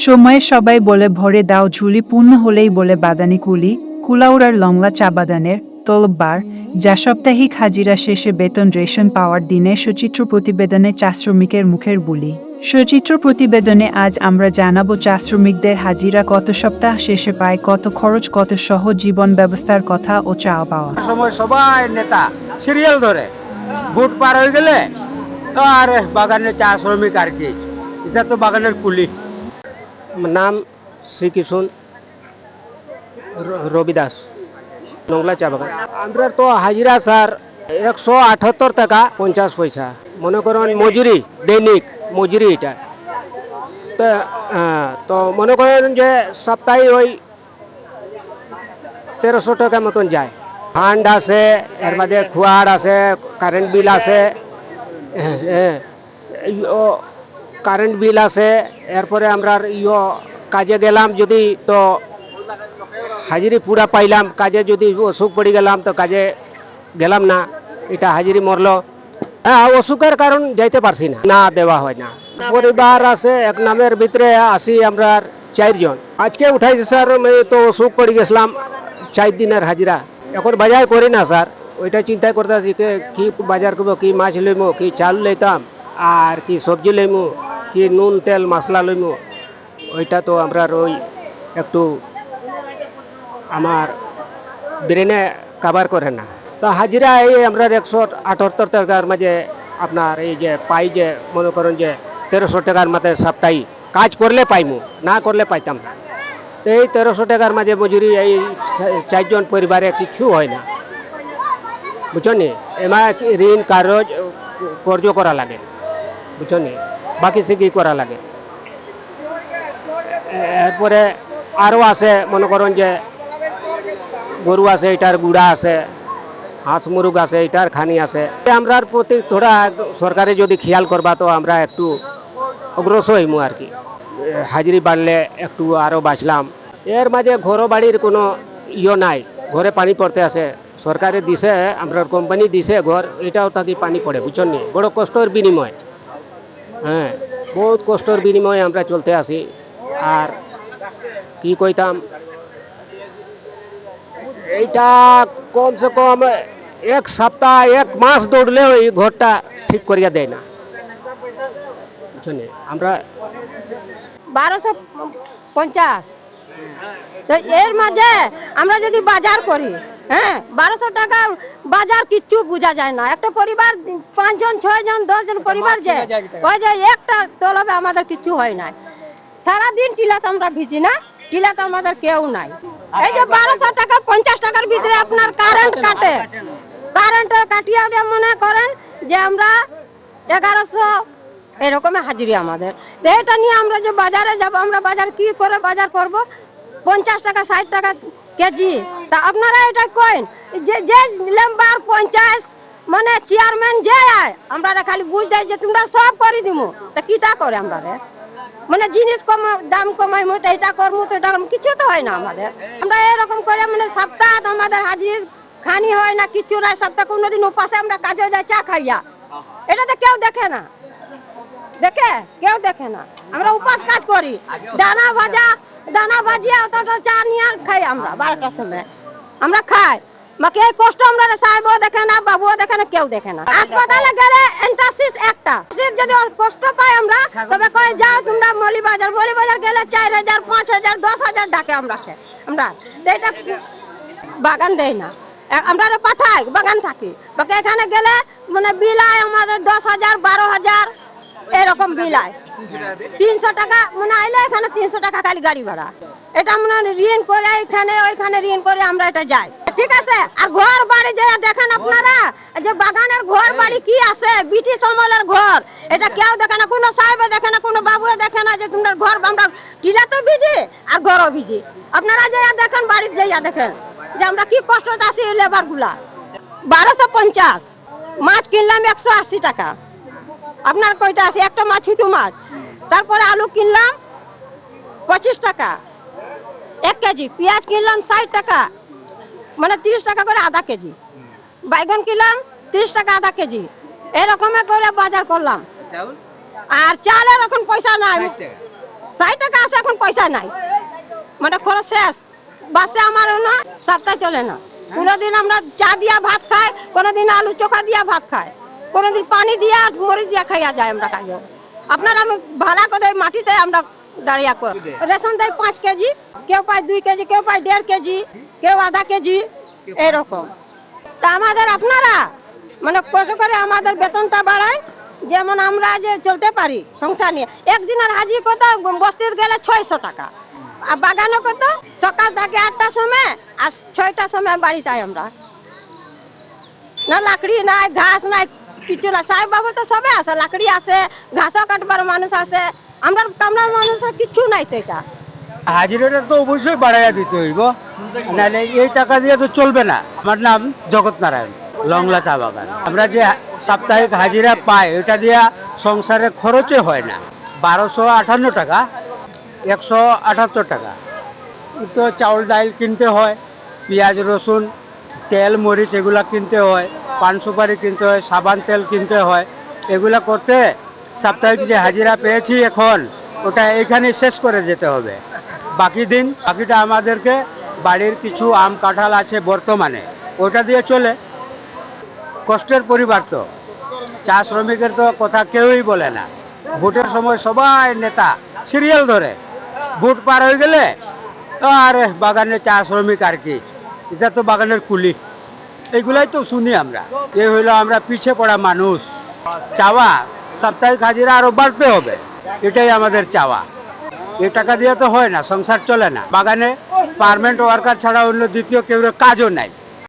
সময়ে সবাই বলে ভরে দাও ঝুলি, পূর্ণ হলেই বলে বাদানি কুলি। কুলাউড়ার লংলা চা বাগানের তলববার, যা সাপ্তাহিক হাজিরা শেষে বেতন রেশন পাওয়ার দিনে সচিত্র প্রতিবেদনে চা শ্রমিকের মুখের বুলি। সচিত্র প্রতিবেদনে আজ আমরা জানাবো চা শ্রমিকদের হাজিরা কত সপ্তাহ শেষে পায়, কত খরচ, কত সহজ জীবন ব্যবস্থার কথা ও চা পাওয়া। সময় সবাই নেতা সিরিয়াল ধরে ভোট পার হয়ে গেলে তো আর বাগানের চা শ্রমিক আর কি, এটা তো বাগানের কুলি। নাম শ্রীকৃষ্ণ রবি দাস, নংলা চা বাগান। আমরা তো হাজিরা স্যার 178 টাকা 50 পয়সা, মনে করেন মজুরি, দৈনিক মজুরি এটা। তো মনে করেন যে সপ্তাহে ওই 1300 টাকা মতন যায়। ফান্ড আছে, এর মধ্যে খোয়ার আছে, কারেন্ট বিল আছে, কারেন্ট বিল আছে। এরপরে আমরা কাজে গেলাম যদি তো হাজিরি পুরা পাইলাম, কাজে যদি অসুখ পড়ে গেলাম তো কাজে গেলাম না, এটা হাজিরি মরলো। হ্যাঁ, অসুখের কারণ যাইতে পারছি না, না দেওয়া হয় না। পরিবার আছে এক নামের ভিতরে আসি আমরা 4 জন। আজকে উঠাইছি স্যার, তো অসুখ পড়ে গেছিলাম, 4 দিনের হাজিরা। এখন বাজার করি না স্যার, ওইটা চিন্তা করতে আছি কি বাজার করবো, কি মাছ লইমু, কি চাল লইতাম, আর কি সবজি লইমু, কি নুন তেল মশলা লইমু। ওইটা তো আমরা ওই একটু আমার ব্রেনে কাভার করে না। তো হাজিরা এই আমরা 178 টাকার মাঝে আপনার এই যে পাই, যে মনে করেন যে 1300 টাকার মাঝে সপ্তাহে কাজ করলে পাইমু, না করলে পাইতাম না। তো এই 1300 টাকার মাঝে মজুরি এই 4 জন পরিবারে কিছু হয় না, বুঝছেন। এমা ঋণ কারজ কর্য করা লাগে, বুঝছেন, বাকি সে কি করা লাগে। এরপরে আরও আছে, মনে করেন যে গরু আছে, এটার গুড়া আছে, হাঁস মুরগ আছে, এটার খানি আছে। আমরার প্রতি থোড়া সরকারে যদি খেয়াল করবা তো আমরা একটু অগ্রসর হইমু আর কি। হাজিরি বাড়লে একটু আরও বাঁচলাম। এর মাঝে ঘর বাড়ির কোনো নাই, ঘরে পানি পড়তে আছে, সরকারে দিছে, আমরা কোম্পানি দিছে ঘর, এটাও তাকে পানি পড়ে, বুঝছেন নি। বড় কষ্টর বিনিময়, হ্যাঁ, বহুত কষ্টর বিনিময়ে আমরা চলতে আসি। আর কি কইতাম, এইটা কমসে কম 1 সপ্তাহ 1 মাস দৌড়লেও এই ঘরটা ঠিক করিয়া দেয় না, বুঝছেন। আমরা 1250। তো এর মাঝে আমরা যদি বাজার করি, হ্যাঁ, 1200 টাকা বাজার কিচ্ছু বোঝা যায় না। একটা পরিবার 5 জন 6 জন 10 জন পরিবার যে ওই যে একটা তলবে আমাদের কিছু হয় না। সারাদিন টিলাতে আমরা ভিজি না, টিলাতে আমাদের কেউ নাই। এই যে 1200 টাকা 50 টাকার ভিতরে আপনার কারেন্ট কাটে, কারেন্ট কাটিয়ে মনে করেন যে আমরা 1100 এরকম হাজিরি আমাদের। তো এটা নিয়ে আমরা যে বাজারে যাব, আমরা বাজার কি করে বাজার করব? 50 টাকা 60 টাকা কেজি। তা আপনারা এটা কইন যে যে মেম্বার পঞ্চায়েত মানে চেয়ারম্যান যে আয়, আমরা খালি বুঝ দেয় যে তোমরা সব করে দিমু। তা কিটা করে আমরা মানে জিনিস কম দাম কমাইমু, তো এটা করমু, তো এটা কিছু তো হয় না আমাদের। আমরা এরকম করে মানে সপ্তাহ আমাদের হাজির খানি হয় না, কিছু নাই। সপ্তাহ কোনোদিন উপাসে আমরা কাজে যাই চা খাইয়া, এটা তো কেউ দেখে না, দেখে কেউ দেখে না। আমরা উপাস কাজ করি, দানা ভাজিয়া অতটা চা নিয়ে খাই আমরা 12টার সময় আমরা খাই। বাকি এই কষ্ট আমরা সাহেবও দেখে না, বাবুও দেখে না, কেউ দেখে না। হাসপাতালে গেলে এন্টাসিস একটা যদি কষ্ট পাই আমরা, তবে কয় যাও তোমরা মলিবাজার গেলে 4000 5000 10,000 ডাকে আমরা এটা বাগান দেয় না, আমরা পাঠাই বাগান থাকি। বাকি এখানে গেলে মানে বিলায় আমাদের 10,000 12,000 এরকম বিলায়। 300 টাকা মানে আইলে এখানে 300 টাকা খালি গাড়ি ভাড়া। এটা মানে ঋণ করে এখানে ওইখানে ঋণ করে আমরা এটা যাই, ঠিক আছে। আর ঘর বাড়ি যে দেখেন আপনারা, যে বাগানের ঘর বাড়ি কি আছে, ব্রিটিশ আমলের ঘর, এটা কেউ দেখে না, কোনো সাহেব দেখে না, কোনো বাবু দেখে না যে তোমার ঘর। আমরা টিলাতে ভিজি আর ঘরও ভিজি। আপনারা যে দেখেন, বাড়িতে যাইয়া দেখেন যে আমরা কি কষ্ট আছি লেবার গুলা। 1250 মাছ কিনলাম 180 টাকা, আপনার কয়টা আছে একটা মাছ, ছোট মাছ। তারপরে আলু কিনলাম 25 টাকা 1 কেজি, পেঁয়াজ কিনলাম 60 টাকা মানে 30 টাকা করে আধা কেজি, বাইগন কিনলাম 30 টাকা আধা কেজি, এরকম করে বাজার করলাম। আর চালের এখন পয়সা নাই, 60 টাকা আছে, এখন পয়সা নাই, মানে খরচ শেষ। বাসে আমার না সপ্তাহ চলে না। কোনোদিন আমরা চা দিয়া ভাত খাই, কোনোদিন আলু চোখা দিয়া ভাত খাই, কোনোদিন পানি দিয়া মরিচ দিয়া খাইয়া যায় আমরা কাজে। আপনারা ভাড়া করে মাটিতে আমরা দাঁড়িয়ে করি। রেশন দেয় 5 কেজি, কেউ পায় 2 কেজি, কেউ পায় 1.5 কেজি, কেউ আধা কেজি, এরকম। তা আমাদের আপনারা মানে কষ্ট করে আমাদের বেতনটা বাড়ায়, যেমন আমরা যে চলতে পারি সংসার নিয়ে। একদিনের হাজি কত, বস্তির গেলে 600 টাকা, আর বাগানে কত, সকাল থেকে 8টার সময় আর 6টার সময় বাড়িতে আমরা। না লাকড়ি নাই, ঘাস নাই, কিছু না। সাহেব বাবু তো সবে আছে, লাকড়ি আছে, ঘাসও কাটবার মানুষ আছে, আমরা কামড়ার মানুষের কিছু নাই। তো এটা হাজিরাটা তো অবশ্যই বাড়াইয়া দিতে হইব, নাহলে এই টাকা দিয়ে তো চলবে না। আমার নাম জগৎ নারায়ণ, লংলা চা বাগান। আমরা যে সাপ্তাহিক হাজিরা পাই, এটা দিয়ে সংসারে খরচে হয় না। 1258 টাকা, 178 টাকা। তো চাউল ডাল কিনতে হয়, পেঁয়াজ রসুন তেল মরিচ এগুলা কিনতে হয়, পান সুপারি কিনতে হয়, সাবান তেল কিনতে হয়। এগুলা করতে সাপ্তাহিক যে হাজিরা পেয়েছি এখন, ওটা এখানে শেষ করে যেতে হবে। বাকিটা আমাদেরকে বাড়ির কিছু আম কাঁঠাল আছে বর্তমানে, ওটা দিয়ে চলে। কষ্টের পরিবার তো, চা শ্রমিকের তো কথা কেউই বলে না। ভোটের সময় সবাই নেতা সিরিয়াল ধরে, ভোট পার হয়ে গেলে আরে বাগানে চা শ্রমিক আর কি, এটা তো বাগানের কুলি, এইগুলাই তো শুনি আমরা। এই হইলো আমরা পিছিয়ে পড়া মানুষ। চাওয়া সাপ্তাহিক হাজিরা আরো বাড়তে হবে, এটাই আমাদের চাওয়া। এই টাকা দিয়ে তো হয় না, সংসার চলে না। বাগানে পার্মানেন্ট ওয়ার্কার ছাড়া অন্য দ্বিতীয় কেউ কাজও নাই।